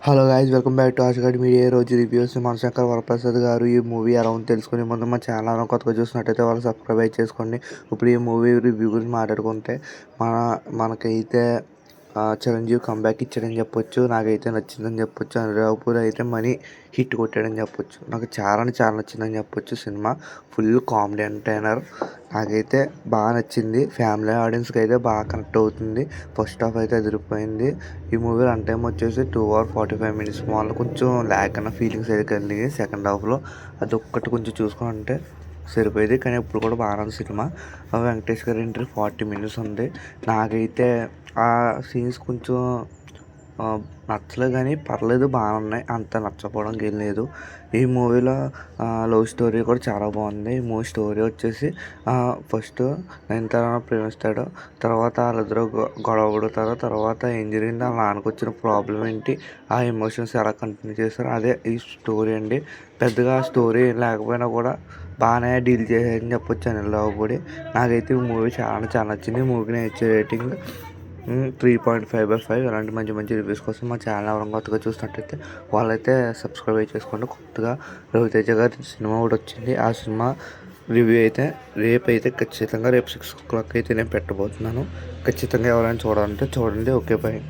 Hello guys, welcome back to Ashagad media. రోజు reviews Manashankar Varaprasad గారు ఈ మూవీ అరౌండ్ తెలుసుకునే ముందు మా ఛానల్ కొత్తగా చూసినట్టయితే వాళ్ళు సబ్స్క్రైబ్ చేసుకోండి. ఇప్పుడు ఈ మూవీ రివ్యూ గురించి మాట్లాడుకుంటే మనకైతే చిరంజీవి కంబ్యాక్ ఇచ్చాడని చెప్పొచ్చు. నాకైతే నచ్చిందని చెప్పొచ్చు. అనురాగ్పూర్ అయితే మనీ హిట్ కొట్టాడని చెప్పొచ్చు. నాకు చాలా నచ్చిందని చెప్పొచ్చు. Cinema full comedy entertainer. నాకైతే బాగా నచ్చింది. ఫ్యామిలీ ఆడియన్స్కి అయితే బాగా కనెక్ట్ అవుతుంది. ఫస్ట్ హాఫ్ అయితే అదిరిపోయింది. ఈ మూవీ రన్ టైం వచ్చేసి 2 hours 45 minutes. మామూలు కొంచెం ల్యాక్ అన్న ఫీలింగ్స్ అయితే కలిగి సెకండ్ హాఫ్లో అది ఒక్కటి కొంచెం చూసుకుంటే సరిపోయేది. కానీ ఇప్పుడు కూడా బాగా ఉంది సినిమా. వెంకటేష్ గారి ఎంట్రీ 40 minutes ఉంది. నాకైతే ఆ సీన్స్ కొంచెం నచ్చలేదు, కానీ పర్లేదు, బాగా ఉన్నాయి. అంత నచ్చకపోవడానికి ఏం లేదు. ఈ మూవీలో లవ్ స్టోరీ కూడా చాలా బాగుంది. ఈ మూవీ స్టోరీ వచ్చేసి ఫస్ట్ నయనతారను ప్రేమిస్తాడు. తర్వాత వాళ్ళిద్దరూ గొడవ పడతారు. తర్వాత ఏం జరిగింది, వాళ్ళ నాన్నకు వచ్చిన ప్రాబ్లం ఏంటి, ఆ ఎమోషన్స్ ఎలా కంటిన్యూ చేస్తారు, అదే ఈ స్టోరీ అండి. పెద్దగా స్టోరీ లేకపోయినా కూడా బాగానే డీల్ చేసేదని చెప్పొచ్చు అనిల్ రావిపూడి. నాకైతే ఈ మూవీ చాలా నచ్చింది. మూవీకి నేను ఇచ్చే రేటింగ్ 3.5/5. ఇలాంటి మంచి మంచి రివ్యూస్ కోసం మా ఛానల్ ఎవరైనా కొత్తగా చూసినట్టయితే వాళ్ళైతే సబ్స్క్రైబ్ చేసుకోండి. కొత్తగా రవితేజ గారి సినిమా కూడా వచ్చింది. ఆ సినిమా రివ్యూ అయితే రేపు ఖచ్చితంగా రేపు 6 o'clock అయితే నేను పెట్టబోతున్నాను. ఖచ్చితంగా ఎవరైనా చూడాలంటే చూడండి. Okay, bye.